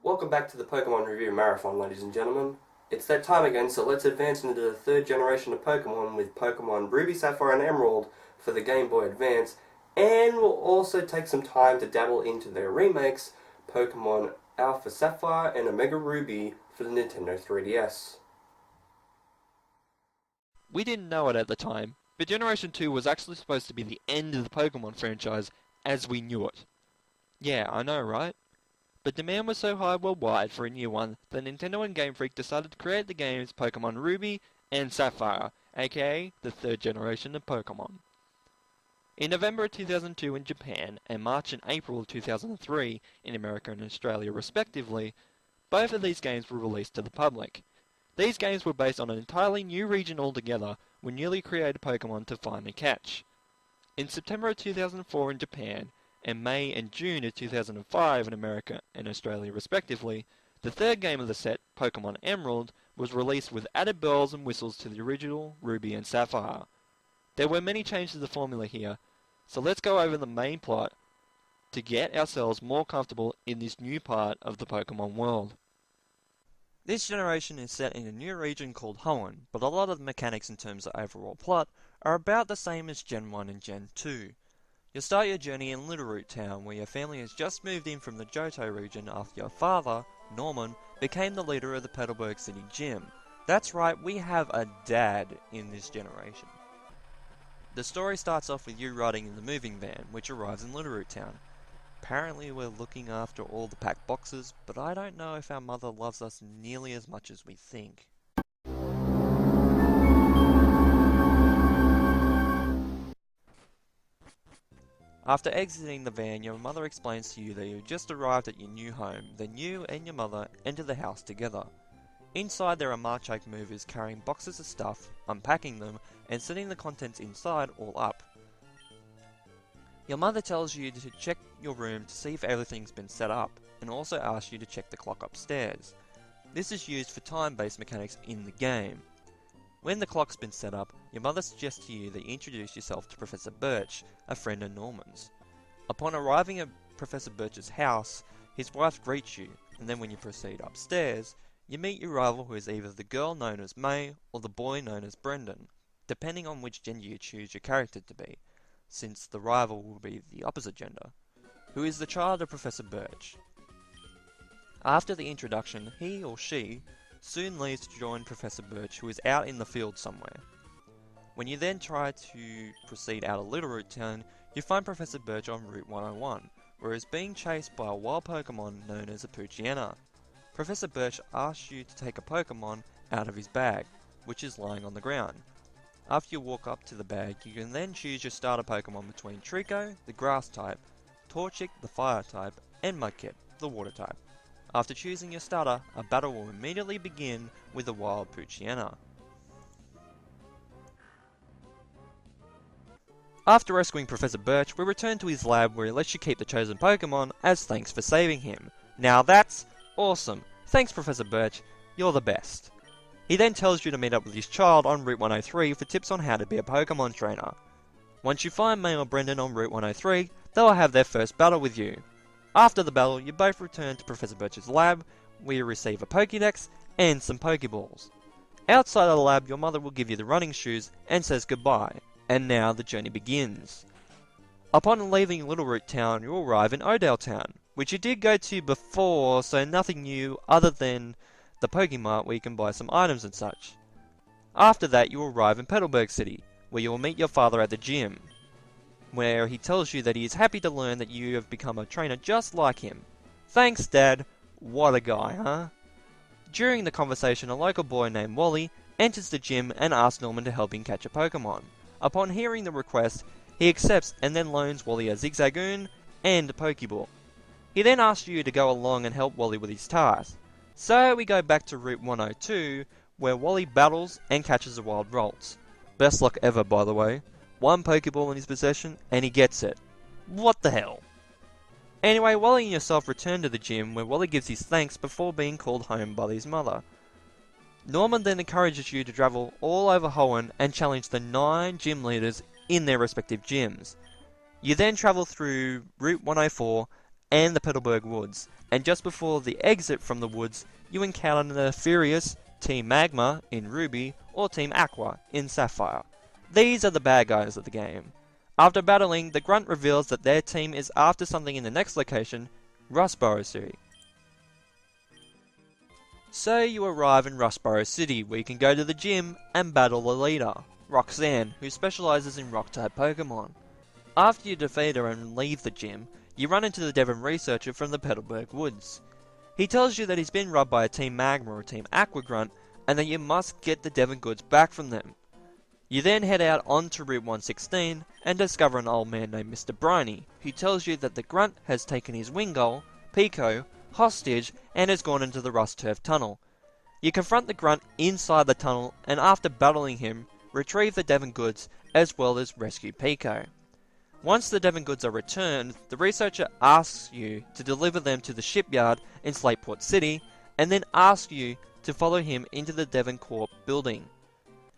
Welcome back to the Pokemon Review Marathon, ladies and gentlemen. It's that time again, so let's advance into the third generation of Pokemon with Pokemon Ruby, Sapphire and Emerald for the Game Boy Advance, and we'll also take some time to dabble into their remakes, Pokemon Alpha Sapphire and Omega Ruby for the Nintendo 3DS. We didn't know it at the time, but Generation 2 was actually supposed to be the end of the Pokemon franchise as we knew it. Yeah, I know, right? But demand was so high worldwide for a new one that Nintendo and Game Freak decided to create the games Pokemon Ruby and Sapphire, aka the third generation of Pokemon. In November 2002 in Japan and March and April 2003 in America and Australia respectively, both of these games were released to the public. These games were based on an entirely new region altogether with newly created Pokemon to finally catch. In September 2004 in Japan, and May and June of 2005 in America and Australia respectively, the third game of the set, Pokemon Emerald, was released with added bells and whistles to the original Ruby and Sapphire. There were many changes to the formula here, so let's go over the main plot to get ourselves more comfortable in this new part of the Pokemon world. This generation is set in a new region called Hoenn, but a lot of the mechanics in terms of overall plot are about the same as Gen 1 and Gen 2. You'll start your journey in Littleroot Town, where your family has just moved in from the Johto region after your father, Norman, became the leader of the Petalburg City Gym. That's right, we have a dad in this generation. The story starts off with you riding in the moving van, which arrives in Littleroot Town. Apparently we're looking after all the packed boxes, but I don't know if our mother loves us nearly as much as we think. After exiting the van, your mother explains to you that you just arrived at your new home, then you and your mother enter the house together. Inside there are Marchake movers carrying boxes of stuff, unpacking them, and setting the contents inside all up. Your mother tells you to check your room to see if everything's been set up, and also asks you to check the clock upstairs. This is used for time-based mechanics in the game. When the clock's been set up, your mother suggests to you that you introduce yourself to Professor Birch, a friend of Norman's. Upon arriving at Professor Birch's house, his wife greets you, and then when you proceed upstairs, you meet your rival, who is either the girl known as May or the boy known as Brendan, depending on which gender you choose your character to be, since the rival will be the opposite gender, who is the child of Professor Birch. After the introduction, he or she soon leaves to join Professor Birch, who is out in the field somewhere. When you then try to proceed out of Littleroot Town, you find Professor Birch on Route 101, where he is being chased by a wild Pokemon known as a Poochyena. Professor Birch asks you to take a Pokemon out of his bag, which is lying on the ground. After you walk up to the bag, you can then choose your starter Pokemon between Trico, the Grass type, Torchic, the Fire type, and Mudkip, the Water type. After choosing your starter, a battle will immediately begin with the wild Poochyena. After rescuing Professor Birch, we return to his lab where he lets you keep the chosen Pokemon as thanks for saving him. Now that's awesome! Thanks Professor Birch, you're the best. He then tells you to meet up with his child on Route 103 for tips on how to be a Pokemon trainer. Once you find May or Brendan on Route 103, they'll have their first battle with you. After the battle, you both return to Professor Birch's lab, where you receive a Pokédex and some Pokeballs. Outside of the lab, your mother will give you the running shoes and says goodbye, and now the journey begins. Upon leaving Littleroot Town, you arrive in Odell Town, which you did go to before, so nothing new other than the Pokemart where you can buy some items and such. After that, you arrive in Petalburg City, where you will meet your father at the gym, where he tells you that he is happy to learn that you have become a trainer just like him. Thanks, Dad. What a guy, huh? During the conversation, a local boy named Wally enters the gym and asks Norman to help him catch a Pokemon. Upon hearing the request, he accepts and then loans Wally a Zigzagoon and a Pokeball. He then asks you to go along and help Wally with his task. So we go back to Route 102, where Wally battles and catches a wild Ralts. Best luck ever, by the way. One Pokeball in his possession, and he gets it. What the hell? Anyway, Wally and yourself return to the gym, where Wally gives his thanks before being called home by his mother. Norman then encourages you to travel all over Hoenn and challenge the 9 gym leaders in their respective gyms. You then travel through Route 104 and the Petalburg Woods, and just before the exit from the woods, you encounter the Furious, Team Magma in Ruby, or Team Aqua in Sapphire. These are the bad guys of the game. After battling, the Grunt reveals that their team is after something in the next location, Rustboro City. So you arrive in Rustboro City, where you can go to the gym and battle the leader, Roxanne, who specializes in Rock-type Pokemon. After you defeat her and leave the gym, you run into the Devon researcher from the Petalburg Woods. He tells you that he's been robbed by a Team Magma or Team Aqua Grunt, and that you must get the Devon goods back from them. You then head out onto Route 116 and discover an old man named Mr. Briny, who tells you that the Grunt has taken his Wingull, Pico, hostage, and has gone into the Rust Turf Tunnel. You confront the Grunt inside the tunnel, and after battling him, retrieve the Devon goods as well as rescue Pico. Once the Devon goods are returned, the researcher asks you to deliver them to the shipyard in Slateport City, and then asks you to follow him into the Devon Corp building.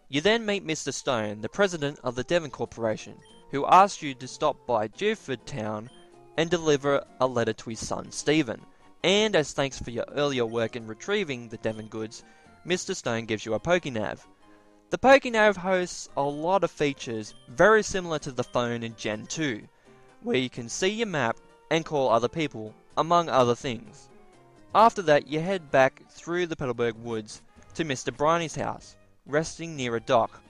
You then meet Mr. Stone, the president of the Devon Corporation, who asks you to stop by Dewford Town and deliver a letter to his son Stephen. And as thanks for your earlier work in retrieving the Devon goods, Mr. Stone gives you a Pokénav. The Pokénav hosts a lot of features very similar to the phone in Gen 2, where you can see your map and call other people, among other things. After that, you head back through the Petalburg Woods to Mr. Briny's house, resting near a dock,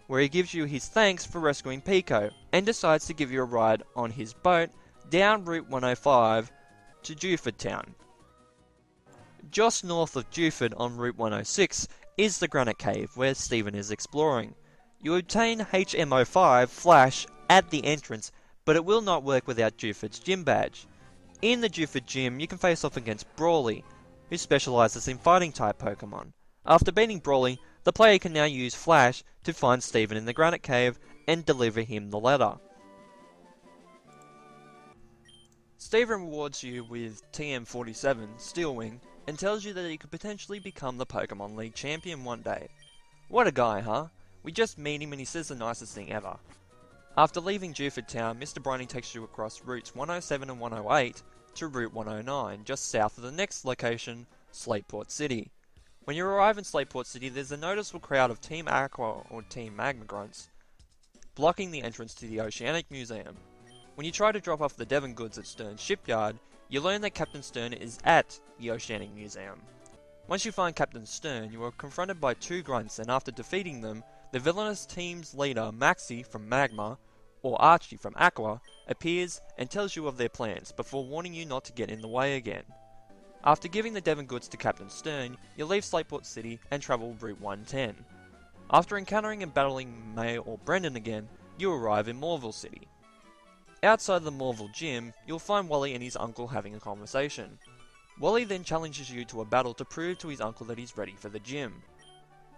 where he gives you his thanks for rescuing Pico, and decides to give you a ride on his boat down Route 105 to Dewford Town. Just north of Dewford on Route 106 is the Granite Cave, where Stephen is exploring. You obtain HM05 Flash at the entrance, but it will not work without Dewford's gym badge. In the Dewford gym, you can face off against Brawly, who specializes in fighting-type Pokemon. After beating Brawly, the player can now use Flash to find Stephen in the Granite Cave and deliver him the letter. Stephen rewards you with TM47, Steelwing, and tells you that he could potentially become the Pokemon League champion one day. What a guy, huh? We just meet him and he says the nicest thing ever. After leaving Dewford Town, Mr. Briny takes you across routes 107 and 108 to Route 109, just south of the next location, Slateport City. When you arrive in Slateport City, there's a noticeable crowd of Team Aqua or Team Magma Grunts, blocking the entrance to the Oceanic Museum. When you try to drop off the Devon goods at Stern's shipyard, you learn that Captain Stern is at the Oceanic Museum. Once you find Captain Stern, you are confronted by two grunts, and after defeating them, the villainous team's leader Maxie from Magma, or Archie from Aqua, appears and tells you of their plans, before warning you not to get in the way again. After giving the Devon goods to Captain Stern, you leave Slateport City and travel Route 110. After encountering and battling May or Brendan again, you arrive in Morville City. Outside the Morville gym, you'll find Wally and his uncle having a conversation. Wally then challenges you to a battle to prove to his uncle that he's ready for the gym.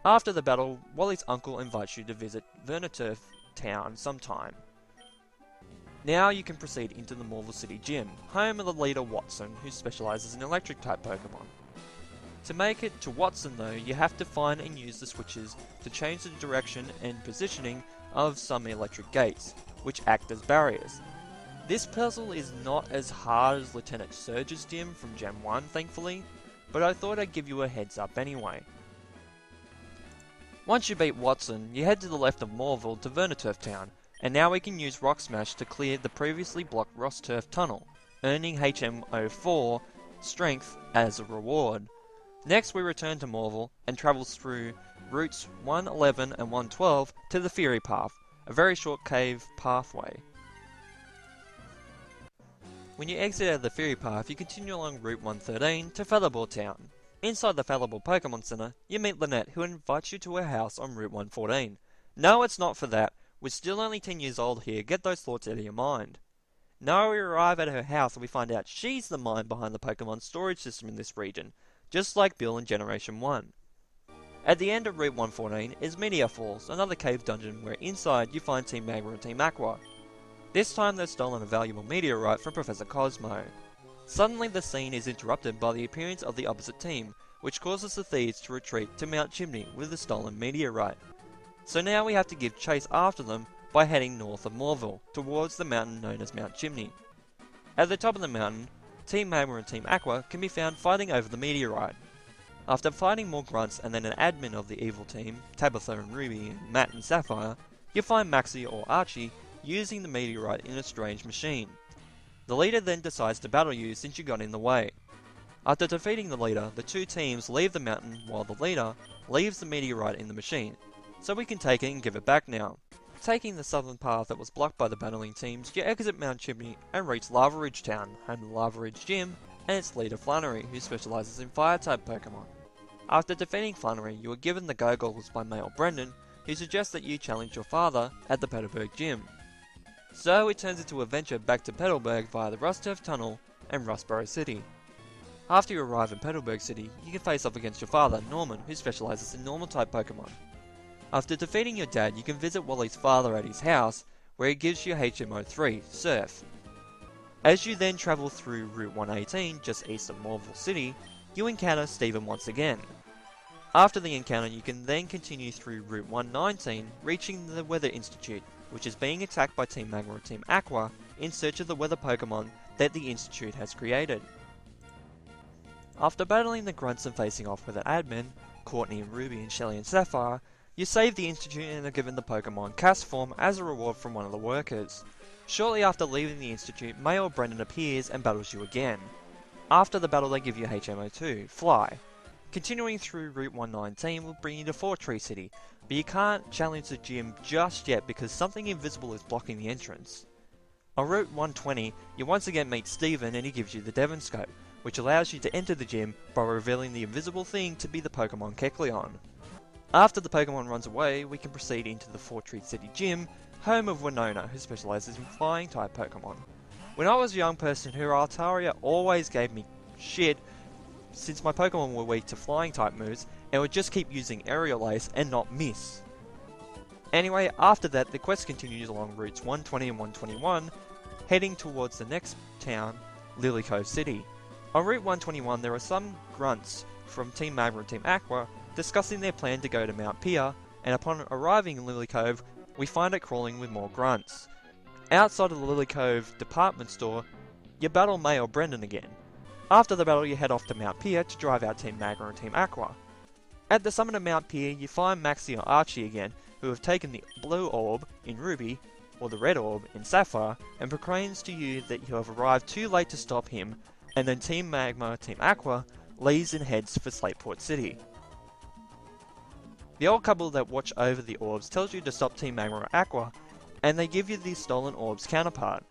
After the battle, Wally's uncle invites you to visit Verniturf Town sometime. Now you can proceed into the Morville City gym, home of the leader Watson, who specializes in electric-type Pokemon. To make it to Watson though, you have to find and use the switches to change the direction and positioning of some electric gates, which act as barriers. This puzzle is not as hard as Lieutenant Surge's gym from Gen 1, thankfully, but I thought I'd give you a heads up anyway. Once you beat Watson, you head to the left of Morville to Verniturf Town, and now we can use Rock Smash to clear the previously blocked Rust Turf Tunnel, earning HM04 Strength as a reward. Next we return to Morville and travel through routes 111 and 112 to the Fury Path, a very short cave pathway. When you exit out of the Fury Path, you continue along Route 113 to Featherball Town. Inside the Featherball Pokemon Center, you meet Lynette, who invites you to her house on Route 114. No, it's not for that. We're still only 10 years old here, get those thoughts out of your mind. Now we arrive at her house and we find out she's the mind behind the Pokemon storage system in this region, just like Bill in Generation 1. At the end of Route 114 is Meteor Falls, another cave dungeon where inside you find Team Magma and Team Aqua. This time they've stolen a valuable meteorite from Professor Cosmo. Suddenly the scene is interrupted by the appearance of the opposite team, which causes the thieves to retreat to Mount Chimney with the stolen meteorite. So now we have to give chase after them by heading north of Morville, towards the mountain known as Mount Chimney. At the top of the mountain, Team Magma and Team Aqua can be found fighting over the meteorite. After fighting more grunts and then an admin of the evil team, Tabitha and Ruby, and Matt and Sapphire, you find Maxie or Archie using the meteorite in a strange machine. The leader then decides to battle you since you got in the way. After defeating the leader, the two teams leave the mountain while the leader leaves the meteorite in the machine, so we can take it and give it back now. Taking the southern path that was blocked by the battling teams, you exit Mount Chimney and reach Lava Ridge Town, home to Lava Ridge Gym and its leader Flannery, who specialises in Fire-type Pokemon. After defeating Flannery, you are given the Go-Goggles by male Brendan, who suggests that you challenge your father at the Petalburg Gym. So it turns into a venture back to Petalburg via the Rustturf Tunnel and Rustboro City. After you arrive in Petalburg City, you can face off against your father, Norman, who specialises in Normal-type Pokemon. After defeating your dad, you can visit Wally's father at his house, where he gives you HMO3, Surf. As you then travel through Route 118, just east of Morville City, you encounter Steven once again. After the encounter, you can then continue through Route 119, reaching the Weather Institute, which is being attacked by Team Magma and Team Aqua in search of the weather Pokemon that the Institute has created. After battling the grunts and facing off with an admin, Courtney and Ruby and Shelly and Sapphire, you save the Institute and are given the Pokemon Castform as a reward from one of the workers. Shortly after leaving the Institute, male Brendan appears and battles you again. After the battle they give you HMO2, Fly. Continuing through Route 119 will bring you to Fort Tree City, but you can't challenge the gym just yet because something invisible is blocking the entrance. On Route 120, you once again meet Steven and he gives you the Devon Scope, which allows you to enter the gym by revealing the invisible thing to be the Pokemon Kecleon. After the Pokemon runs away, we can proceed into the Fort Tree City Gym, home of Winona, who specialises in flying-type Pokemon. When I was a young person, her Altaria always gave me shit since my Pokemon were weak to flying-type moves and would just keep using Aerial Ace and not miss. Anyway, after that, the quest continues along routes 120 and 121, heading towards the next town, Lily Cove City. On Route 121, there are some grunts from Team Magma and Team Aqua discussing their plan to go to Mount Pier, and upon arriving in Lily Cove, we find it crawling with more grunts. Outside of the Lily Cove department store, you battle male Brendan again. After the battle, you head off to Mount Pier to drive out Team Magma and Team Aqua. At the summit of Mount Pier, you find Maxie or Archie again, who have taken the blue orb in Ruby, or the red orb in Sapphire, and proclaims to you that you have arrived too late to stop him, and then Team Magma, Team Aqua, leaves and heads for Slateport City. The old couple that watch over the orbs tells you to stop Team Magma or Aqua, and they give you the stolen orb's counterpart.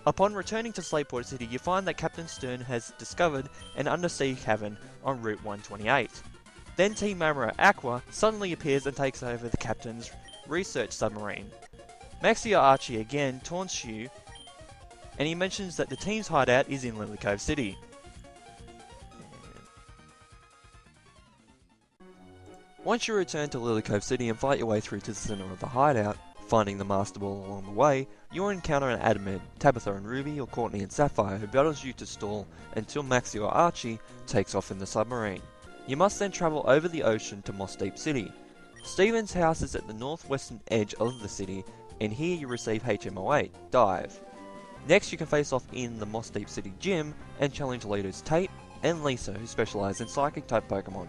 Upon returning to Slateport City, you find that Captain Stern has discovered an undersea cavern on Route 128. Then Team Magma or Aqua suddenly appears and takes over the Captain's research submarine. Maxie or Archie again taunts you, and he mentions that the team's hideout is in Lily Cove City. Once you return to Lily Cove City and fight your way through to the center of the hideout, finding the Master Ball along the way, you'll encounter an admin, Tabitha and Ruby or Courtney and Sapphire, who battles you to stall until Maxie or Archie takes off in the submarine. You must then travel over the ocean to Moss Deep City. Steven's house is at the northwestern edge of the city, and here you receive HMO8, Dive. Next you can face off in the Moss Deep City Gym and challenge leaders Tate and Lisa, who specialise in Psychic-type Pokemon,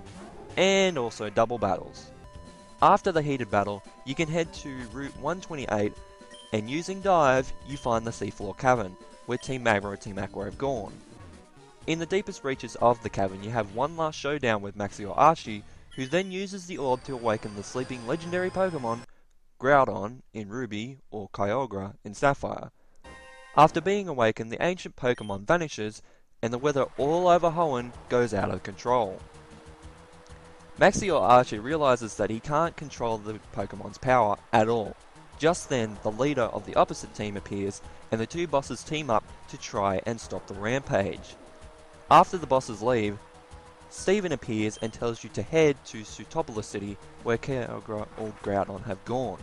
and also double battles. After the heated battle, you can head to Route 128, and using Dive, you find the Seafloor Cavern, where Team Magma and Team Aqua have gone. In the deepest reaches of the cavern, you have one last showdown with Maxie or Archie, who then uses the orb to awaken the sleeping legendary Pokemon Groudon in Ruby or Kyogre in Sapphire. After being awakened, the ancient Pokemon vanishes, and the weather all over Hoenn goes out of control. Maxie or Archie realizes that he can't control the Pokemon's power at all. Just then, the leader of the opposite team appears, and the two bosses team up to try and stop the rampage. After the bosses leave, Steven appears and tells you to head to Sootopolis City, where Kyogre or Groudon have gone.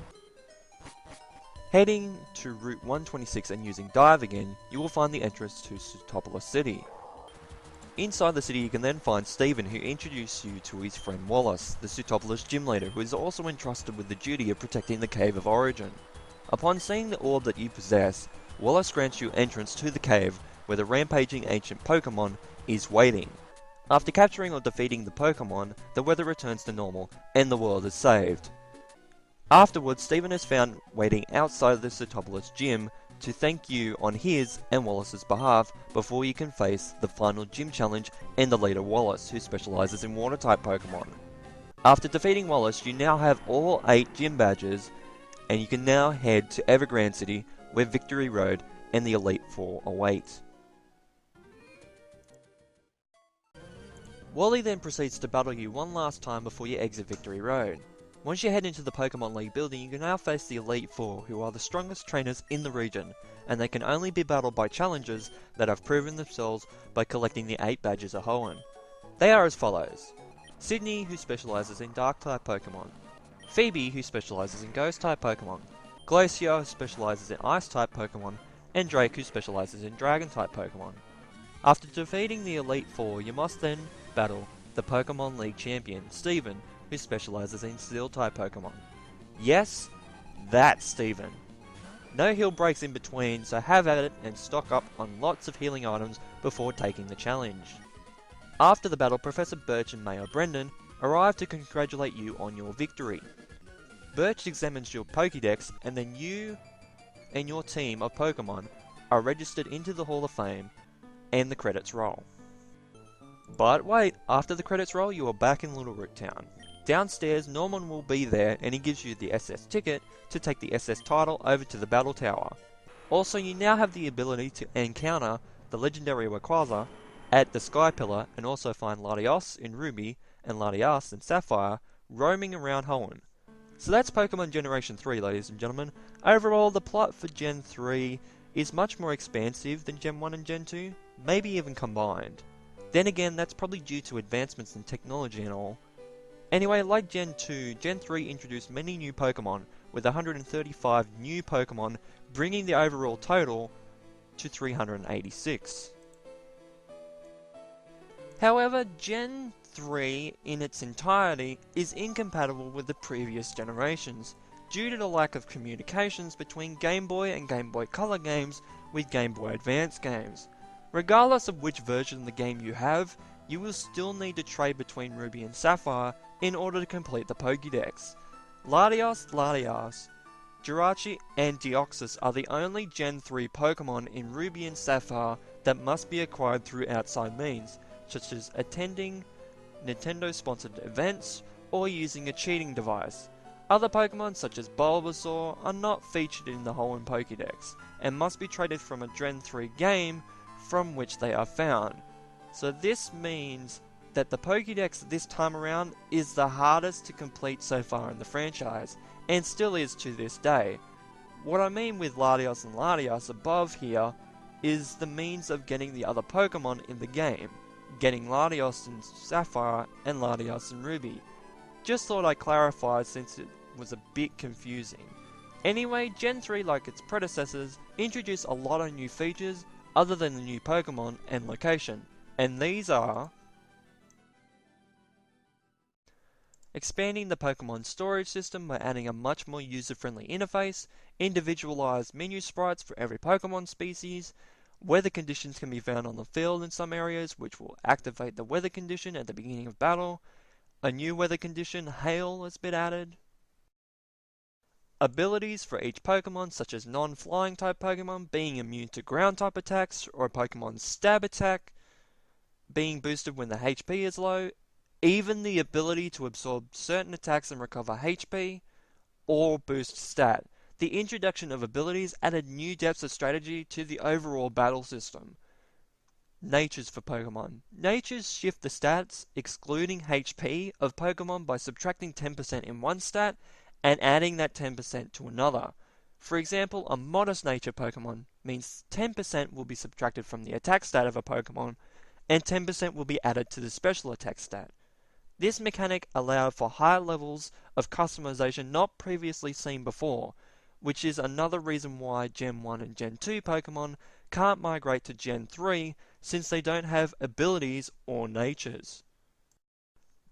Heading to Route 126 and using Dive again, you will find the entrance to Sootopolis City. Inside the city you can then find Steven, who introduces you to his friend Wallace, the Sootopolis gym leader, who is also entrusted with the duty of protecting the Cave of Origin. Upon seeing the orb that you possess, Wallace grants you entrance to the cave, where the rampaging ancient Pokemon is waiting. After capturing or defeating the Pokemon, the weather returns to normal and the world is saved. Afterwards, Steven is found waiting outside the Sotobulus gym to thank you on his and Wallace's behalf before you can face the final gym challenge and the leader Wallace, who specializes in water-type Pokemon. After defeating Wallace, you now have all 8 gym badges, and you can now head to Evergrande City, where Victory Road and the Elite Four await. Wally then proceeds to battle you one last time before you exit Victory Road. Once you head into the Pokemon League building, you can now face the Elite Four, who are the strongest trainers in the region, and they can only be battled by challengers that have proven themselves by collecting the 8 badges of Hoenn. They are as follows: Sydney, who specializes in Dark-type Pokemon; Phoebe, who specializes in Ghost-type Pokemon; Glacier, who specializes in Ice-type Pokemon; and Drake, who specializes in Dragon-type Pokemon. After defeating the Elite Four, you must then battle the Pokemon League champion, Steven, who specializes in Steel-type Pokemon. Yes, that's Steven. No heal breaks in between, so have at it and stock up on lots of healing items before taking the challenge. After the battle, Professor Birch and Mayor Brendan arrive to congratulate you on your victory. Birch examines your Pokédex, and then you and your team of Pokemon are registered into the Hall of Fame, and the credits roll. But wait, after the credits roll, you are back in Little Root Town. Downstairs, Norman will be there, and he gives you the SS ticket to take the SS title over to the Battle Tower. Also, you now have the ability to encounter the legendary Rayquaza at the Sky Pillar, and also find Latios in Ruby and Latias in Sapphire roaming around Hoenn. So that's Pokemon Generation 3, ladies and gentlemen. Overall, the plot for Gen 3 is much more expansive than Gen 1 and Gen 2, maybe even combined. Then again, that's probably due to advancements in technology and all. Anyway, like Gen 2, Gen 3 introduced many new Pokemon, with 135 new Pokemon, bringing the overall total to 386. However, Gen 3 in its entirety is incompatible with the previous generations, due to the lack of communications between Game Boy and Game Boy Color games with Game Boy Advance games. Regardless of which version of the game you have, you will still need to trade between Ruby and Sapphire in order to complete the Pokédex. Latios, Latias, Jirachi, and Deoxys are the only Gen 3 Pokemon in Ruby and Sapphire that must be acquired through outside means, such as attending Nintendo-sponsored events or using a cheating device. Other Pokemon, such as Bulbasaur, are not featured in the Hoenn Pokédex, and must be traded from a Gen 3 game from which they are found. So this means that the Pokédex this time around is the hardest to complete so far in the franchise, and still is to this day. What I mean with Latios and Latias above here is the means of getting the other Pokemon in the game, getting Latios in Sapphire and Latios in Ruby. Just thought I'd clarify since it was a bit confusing. Anyway, Gen 3, like its predecessors, introduced a lot of new features other than the new Pokemon and location, and these are: expanding the Pokemon storage system by adding a much more user-friendly interface, individualized menu sprites for every Pokemon species, weather conditions can be found on the field in some areas, which will activate the weather condition at the beginning of battle. A new weather condition, Hail, has been added. Abilities for each Pokemon, such as non-flying type Pokemon being immune to ground type attacks, or a Pokemon's stab attack being boosted when the HP is low. Even the ability to absorb certain attacks and recover HP, or boost stat. The introduction of abilities added new depths of strategy to the overall battle system. Natures for Pokemon. Natures shift the stats, excluding HP, of Pokemon by subtracting 10% in one stat and adding that 10% to another. For example, a modest nature Pokemon means 10% will be subtracted from the attack stat of a Pokemon, and 10% will be added to the special attack stat. This mechanic allowed for higher levels of customization not previously seen before, which is another reason why Gen 1 and Gen 2 Pokemon can't migrate to Gen 3 since they don't have abilities or natures.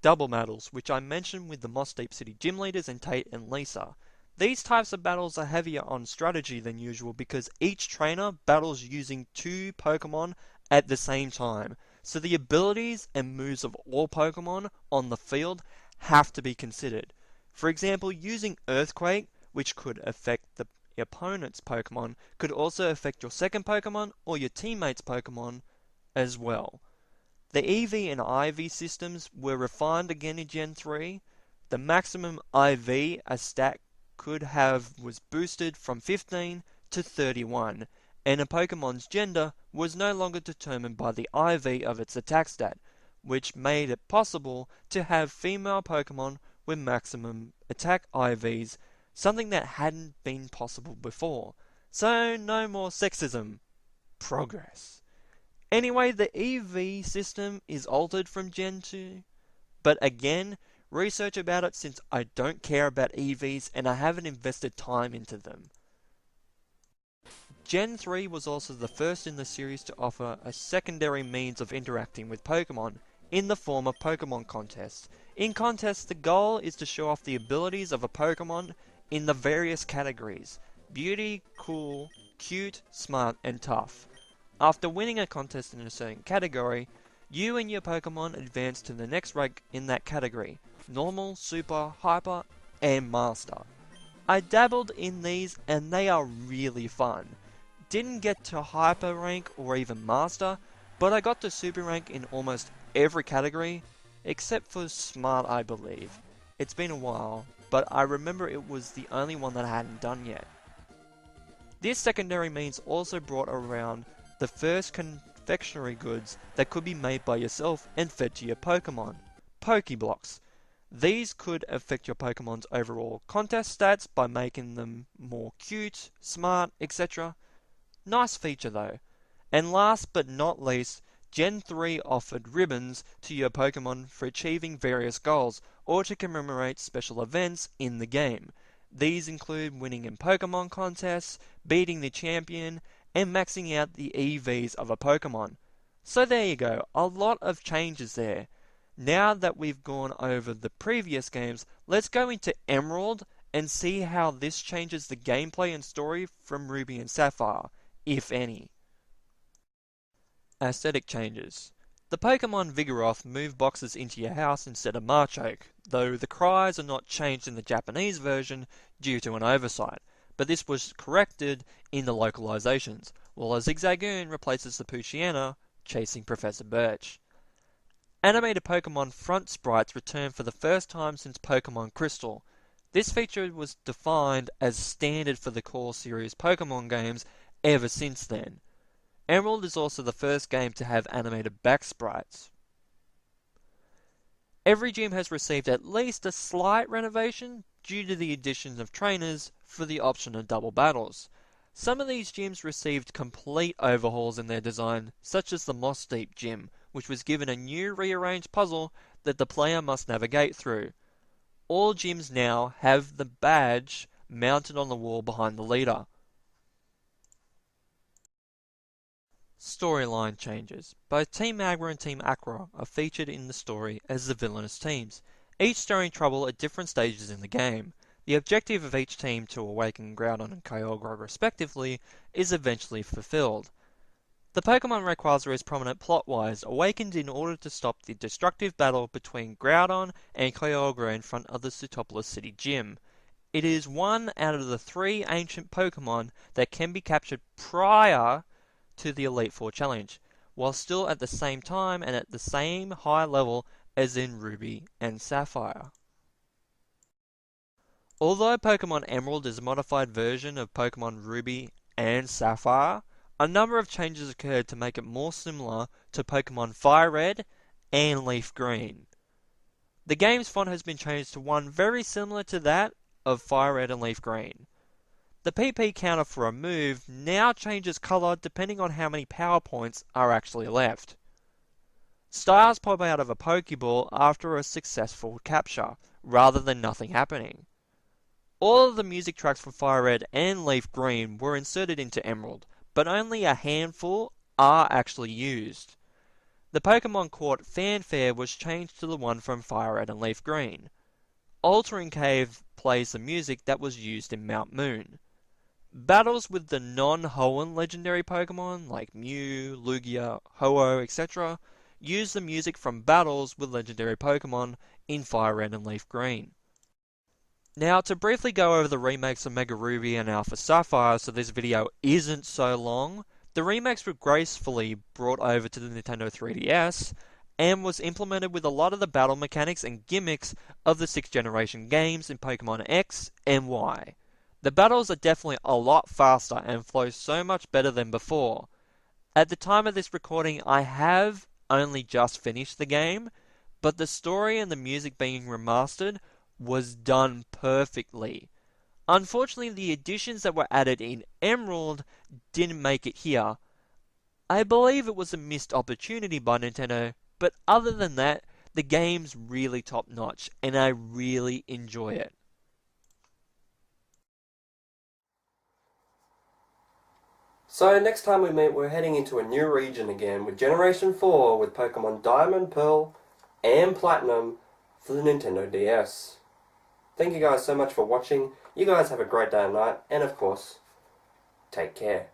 Double battles, which I mentioned with the Moss Deep City gym leaders and Tate and Lisa. These types of battles are heavier on strategy than usual because each trainer battles using two Pokemon at the same time, so the abilities and moves of all Pokemon on the field have to be considered. For example, using Earthquake, which could affect the opponent's Pokemon, could also affect your second Pokemon or your teammate's Pokemon as well. The EV and IV systems were refined again in Gen 3. The maximum IV a stat could have was boosted from 15 to 31, and a Pokemon's gender was no longer determined by the IV of its attack stat, which made it possible to have female Pokemon with maximum attack IVs, something that hadn't been possible before. So no more sexism. Progress. Anyway, the EV system is altered from Gen 2, but again, research about it since I don't care about EVs and I haven't invested time into them. Gen 3 was also the first in the series to offer a secondary means of interacting with Pokemon in the form of Pokemon contests. In contests, the goal is to show off the abilities of a Pokemon in the various categories: beauty, cool, cute, smart, and tough. After winning a contest in a certain category, you and your Pokemon advance to the next rank in that category: normal, super, hyper, and master. I dabbled in these and they are really fun. Didn't get to hyper rank or even master, but I got to super rank in almost every category, except for smart, I believe. It's been a while, but I remember it was the only one that I hadn't done yet. This secondary means also brought around the first confectionery goods that could be made by yourself and fed to your Pokemon: Pokeblocks. These could affect your Pokemon's overall contest stats by making them more cute, smart, etc. Nice feature though. And last but not least, Gen 3 offered ribbons to your Pokemon for achieving various goals or to commemorate special events in the game. These include winning in Pokemon contests, beating the champion, and maxing out the EVs of a Pokemon. So there you go, a lot of changes there. Now that we've gone over the previous games, let's go into Emerald and see how this changes the gameplay and story from Ruby and Sapphire, if any. Aesthetic changes. The Pokemon Vigoroth move boxes into your house instead of Machoke, though the cries are not changed in the Japanese version due to an oversight, but this was corrected in the localizations, while a Zigzagoon replaces the Poochyena chasing Professor Birch. Animated Pokemon front sprites return for the first time since Pokemon Crystal. This feature was defined as standard for the core series Pokemon games ever since then. Emerald is also the first game to have animated back sprites. Every gym has received at least a slight renovation due to the addition of trainers for the option of double battles. Some of these gyms received complete overhauls in their design, such as the Moss Deep gym, which was given a new rearranged puzzle that the player must navigate through. All gyms now have the badge mounted on the wall behind the leader. Storyline changes. Both Team Magma and Team Aqua are featured in the story as the villainous teams, each stirring trouble at different stages in the game. The objective of each team to awaken Groudon and Kyogre respectively is eventually fulfilled. The Pokemon Rayquaza is prominent plot-wise, awakened in order to stop the destructive battle between Groudon and Kyogre in front of the Sootopolis City Gym. It is one out of the 3 ancient Pokemon that can be captured prior to the Elite Four challenge, while still at the same time and at the same high level as in Ruby and Sapphire. Although Pokemon Emerald is a modified version of Pokemon Ruby and Sapphire, a number of changes occurred to make it more similar to Pokemon Fire Red and Leaf Green. The game's font has been changed to one very similar to that of Fire Red and Leaf Green. The PP counter for a move now changes colour depending on how many power points are actually left. Stars pop out of a Pokeball after a successful capture, rather than nothing happening. All of the music tracks for Fire Red and Leaf Green were inserted into Emerald, but only a handful are actually used. The Pokemon Court fanfare was changed to the one from Fire Red and Leaf Green. Altering Cave plays the music that was used in Mount Moon. Battles with the non-Hoenn legendary Pokemon like Mew, Lugia, Ho-Oh, etc. use the music from battles with legendary Pokemon in Fire Red and Leaf Green. Now, to briefly go over the remakes of Mega Ruby and Alpha Sapphire so this video isn't so long, the remakes were gracefully brought over to the Nintendo 3DS and was implemented with a lot of the battle mechanics and gimmicks of the 6th generation games in Pokemon X and Y. The battles are definitely a lot faster and flow so much better than before. At the time of this recording, I have only just finished the game, but the story and the music being remastered was done perfectly. Unfortunately, the additions that were added in Emerald didn't make it here. I believe it was a missed opportunity by Nintendo, but other than that, the game's really top notch, and I really enjoy it. So next time we meet, we're heading into a new region again with Generation 4 with Pokemon Diamond, Pearl, and Platinum for the Nintendo DS. Thank you guys so much for watching. You guys have a great day and night, and of course, take care.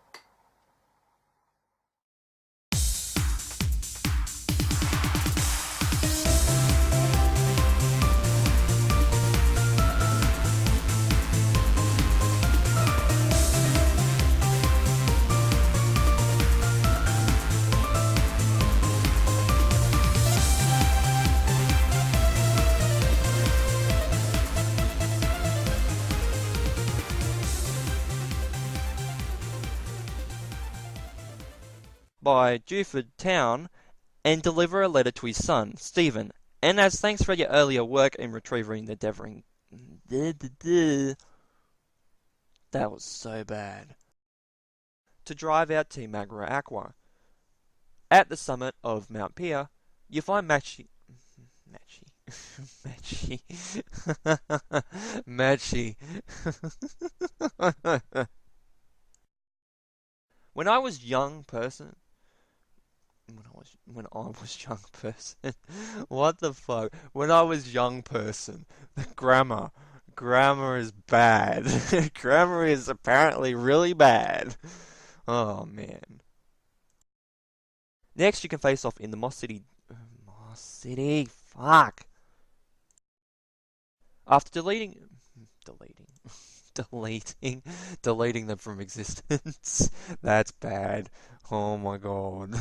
By Dewford Town and deliver a letter to his son, Stephen. And as thanks for your earlier work in retrieving the Devering... That was so bad. To drive out Team Magra Aqua. At the summit of Mount Pia, you find Machi... When I was young person... When I was young person. What the fuck? When I was young person. The grammar. Grammar is bad. Grammar is apparently really bad. Oh, man. Next, you can face off in the Moss City. Moss City. Fuck. After deleting them from existence. That's bad. Oh my god.